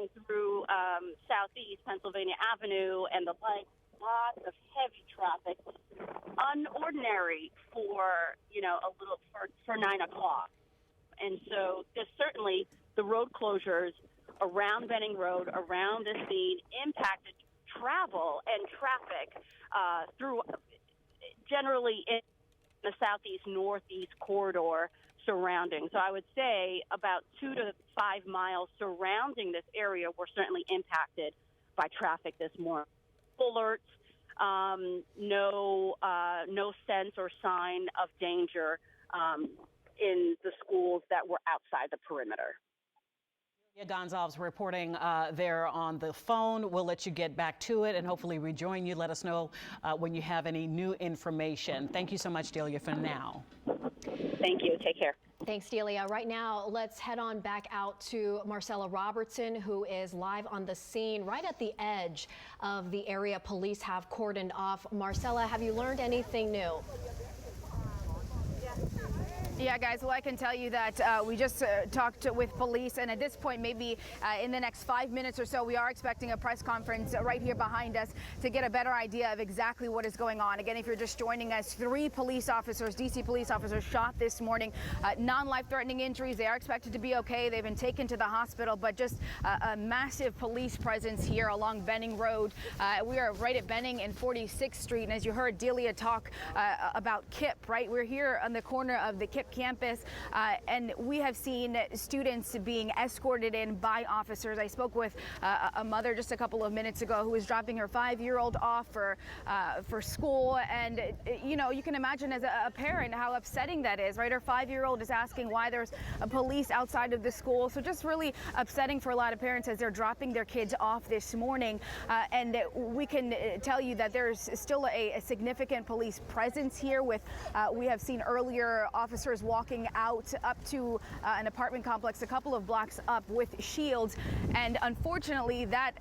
traveling through Southeast Pennsylvania Avenue and the like, lots of heavy traffic, unordinary for, for 9 o'clock. And so there's certainly the road closures around Benning Road, around the scene, impacted travel and traffic through generally in the southeast, northeast corridor surrounding. So I would say about 2 to 5 miles surrounding this area were certainly impacted by traffic this morning. Alerts, no sense or sign of danger in the schools that were outside the perimeter. Gonzalez reporting there on the phone. We'll let you get back to it and hopefully rejoin you. Let us know when you have any new information. Thank you so much, Delia, for now. Thank you. Take care. Thanks, Delia. Right now, let's head on back out to Marcella Robertson, who is live on the scene right at the edge of the area police have cordoned off. Marcella, have you learned anything new? Yeah, guys, well, I can tell you that we just talked with police, and at this point, maybe in the next 5 minutes or so, we are expecting a press conference right here behind us to get a better idea of exactly what is going on. Again, if you're just joining us, 3 police officers, D.C. police officers, shot this morning. Non-life-threatening injuries. They are expected to be okay. They've been taken to the hospital, but just a massive police presence here along Benning Road. We are right at Benning and 46th Street, and as you heard Delia talk about KIPP, right? We're here on the corner of the KIPP campus, and we have seen students being escorted in by officers. I spoke with a mother just a couple of minutes ago who was dropping her 5-year-old off for school, and you can imagine as a parent how upsetting that is, right? Her 5-year-old is asking why there's a police outside of the school, so just really upsetting for a lot of parents as they're dropping their kids off this morning, and we can tell you that there's still a significant police presence here. With we have seen earlier officers walking out up to an apartment complex a couple of blocks up with shields, and unfortunately that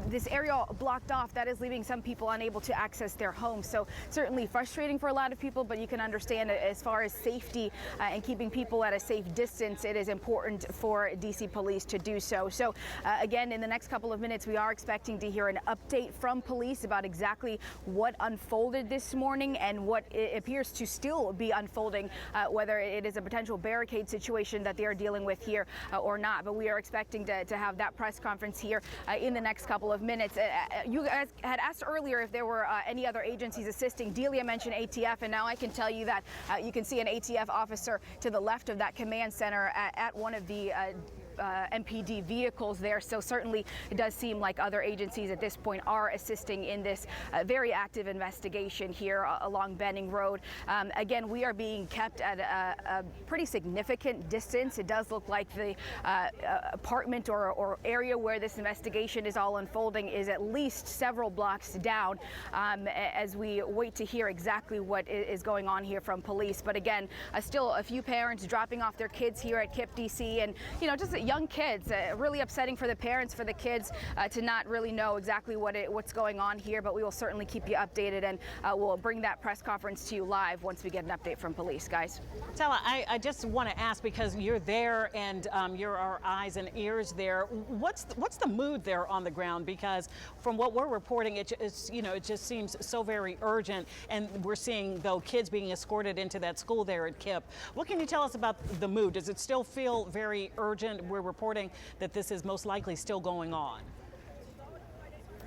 this area blocked off, that is leaving some people unable to access their homes. So certainly frustrating for a lot of people, but you can understand as far as safety and keeping people at a safe distance, it is important for DC police to do so. So again, in the next couple of minutes, we are expecting to hear an update from police about exactly what unfolded this morning and what it appears to still be unfolding, whether it is a potential barricade situation that they are dealing with here or not. But we are expecting to have that press conference here in the next couple of minutes. You guys had asked earlier if there were any other agencies assisting. Delia mentioned ATF, and now I can tell you that you can see an ATF officer to the left of that command center at one of the MPD vehicles there. So certainly it does seem like other agencies at this point are assisting in this very active investigation here along Benning Road. Again, we are being kept at a pretty significant distance. It does look like the apartment or area where this investigation is all unfolding is at least several blocks down, as we wait to hear exactly what is going on here from police. But again, still a few parents dropping off their kids here at KIPP DC, and just young kids. Really upsetting for the parents, for the kids to not really know exactly what's going on here, but we will certainly keep you updated, and we'll bring that press conference to you live once we get an update from police, guys. Tella, I just want to ask, because you're there and you're our eyes and ears there, what's the mood there on the ground? Because from what we're reporting, it just seems so very urgent, and we're seeing, though, kids being escorted into that school there at KIPP. What can you tell us about the mood? Does it still feel very urgent? We're reporting that this is most likely still going on.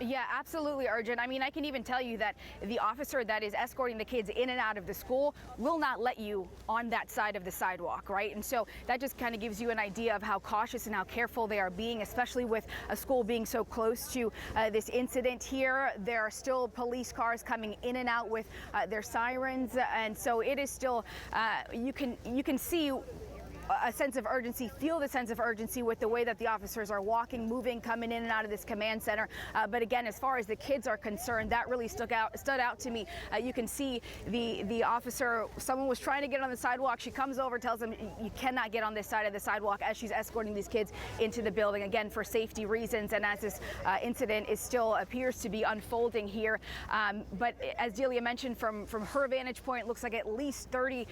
Yeah, absolutely urgent. I mean, I can even tell you that the officer that is escorting the kids in and out of the school will not let you on that side of the sidewalk, right? And so that just kind of gives you an idea of how cautious and how careful they are being, especially with a school being so close to this incident here. There are still police cars coming in and out with their sirens, and so it is still, you can see a sense of urgency, feel the sense of urgency with the way that the officers are walking, moving, coming in and out of this command center. But again, as far as the kids are concerned, that really stood out to me. You can see the officer, someone was trying to get on the sidewalk. She comes over, tells them, you cannot get on this side of the sidewalk, as she's escorting these kids into the building, again, for safety reasons. And as this incident still appears to be unfolding here. But as Delia mentioned, from her vantage point, it looks like at least 30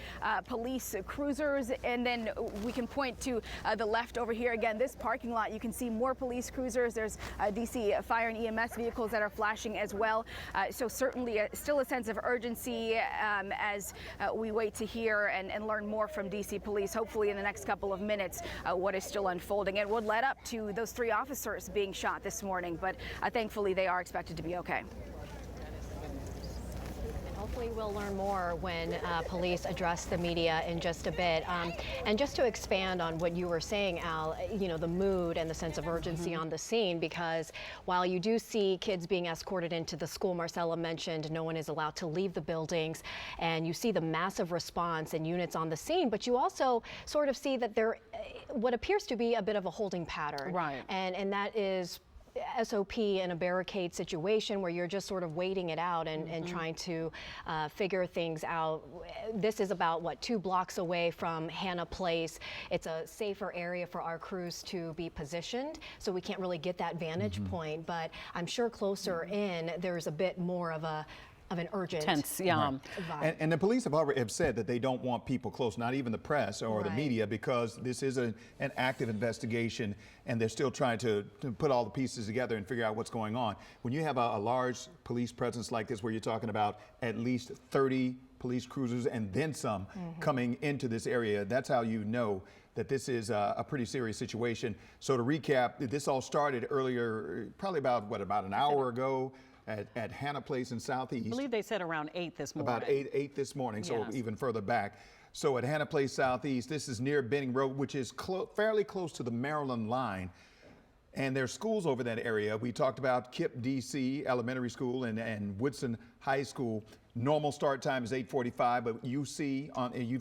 police cruisers. And then we can point to the left over here. Again, this parking lot, you can see more police cruisers. There's DC fire and EMS vehicles that are flashing as well. So certainly still a sense of urgency as we wait to hear and learn more from DC police, hopefully in the next couple of minutes, what is still unfolding. It would lead up to those 3 officers being shot this morning, but thankfully they are expected to be okay. Hopefully we'll learn more when police address the media in just a bit. And just to expand on what you were saying, Al, you know, the mood and the sense of urgency on the scene, because while you do see kids being escorted into the school, Marcella mentioned no one is allowed to leave the buildings, and you see the massive response and units on the scene, but you also sort of see that there what appears to be a bit of a holding pattern. Right. And that is SOP in a barricade situation where you're just sort of waiting it out and trying to figure things out. This is about, what, 2 blocks away from Hannah Place. It's a safer area for our crews to be positioned, so we can't really get that vantage point, but I'm sure closer in, there's a bit more of an urgent tense, yeah. vibe. And the police have already said that they don't want people close, not even the press or the Right. media, because this is an active investigation, and they're still trying to put all the pieces together and figure out what's going on. When you have a large police presence like this, where you're talking about at least 30 police cruisers and then some coming into this area, that's how you know that this is a pretty serious situation. So to recap, this all started earlier, probably about an hour ago, at Hannah Place in Southeast. I believe they said around 8 this morning. About 8 this morning, so Yes. even further back. So at Hannah Place Southeast, this is near Benning Road, which is fairly close to the Maryland line. And there's schools over that area. We talked about KIPP DC Elementary School and Woodson High School. Normal start time is 8:45, but you've seen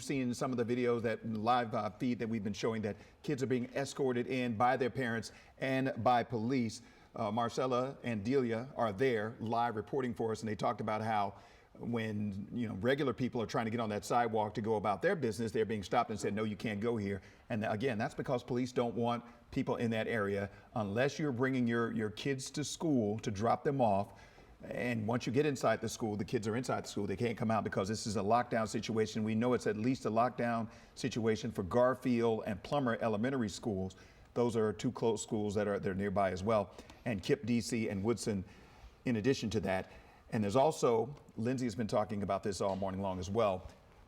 in some of the videos, that live feed that we've been showing, that kids are being escorted in by their parents and by police. Marcella and Delia are there live reporting for us, and they talked about how when regular people are trying to get on that sidewalk to go about their business, they're being stopped and said, no, you can't go here. And again, that's because police don't want people in that area unless you're bringing your kids to school to drop them off. And once you get inside the school, the kids are inside the school. They can't come out because this is a lockdown situation. We know it's at least a lockdown situation for Garfield and Plummer Elementary Schools. Those are 2 close schools they're nearby as well, and KIPP DC and Woodson in addition to that. And there's also, Lindsay has been talking about this all morning long as well,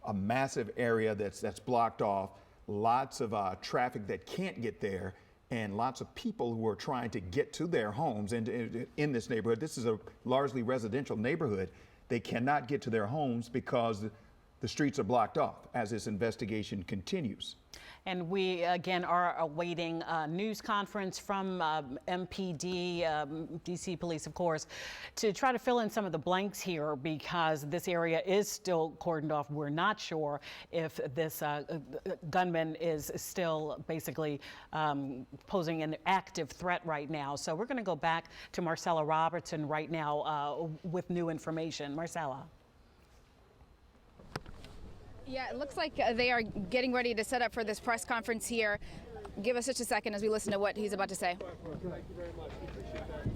a massive area that's blocked off, lots of traffic that can't get there, and lots of people who are trying to get to their homes in this neighborhood. This is a largely residential neighborhood. They cannot get to their homes because the streets are blocked off as this investigation continues. And we, again, are awaiting a news conference from MPD, DC Police, of course, to try to fill in some of the blanks here, because this area is still cordoned off. We're not sure if this gunman is still basically posing an active threat right now. So we're going to go back to Marcella Robertson right now with new information. Marcella. Yeah, it looks like they are getting ready to set up for this press conference here. Give us just a second as we listen to what he's about to say. Thank you very much. Appreciate that.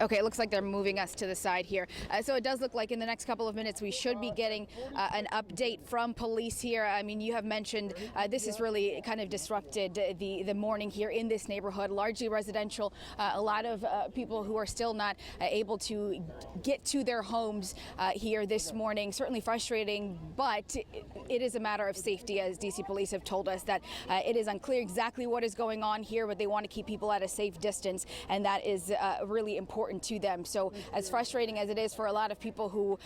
Okay, it looks like they're moving us to the side here. So it does look like in the next couple of minutes we should be getting an update from police here. I mean, you have mentioned this has really kind of disrupted the morning here in this neighborhood, largely residential. A lot of people who are still not able to get to their homes here this morning. Certainly frustrating, but it is a matter of safety, as DC police have told us, that it is unclear exactly what is going on here, but they want to keep people at a safe distance, and that is really important to them. So as frustrating as it is for a lot of people who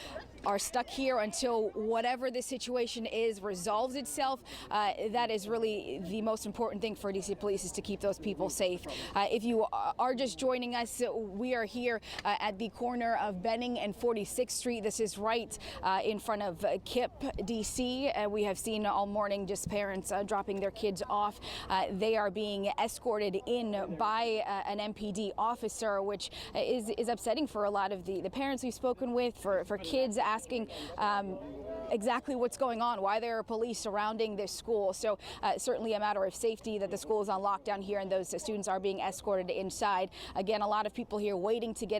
are stuck here until whatever the situation is resolves itself, that is really the most important thing for DC police, is to keep those people safe. If you are just joining us, we are here at the corner of Benning and 46th Street. This is right in front of KIPP DC. We have seen all morning just parents dropping their kids off. They are being escorted in by an MPD officer, which is upsetting for a lot of the parents we've spoken with, for kids asking exactly what's going on, why there are police surrounding this school. So certainly a matter of safety that the school is on lockdown here and those students are being escorted inside. Again, a lot of people here waiting to get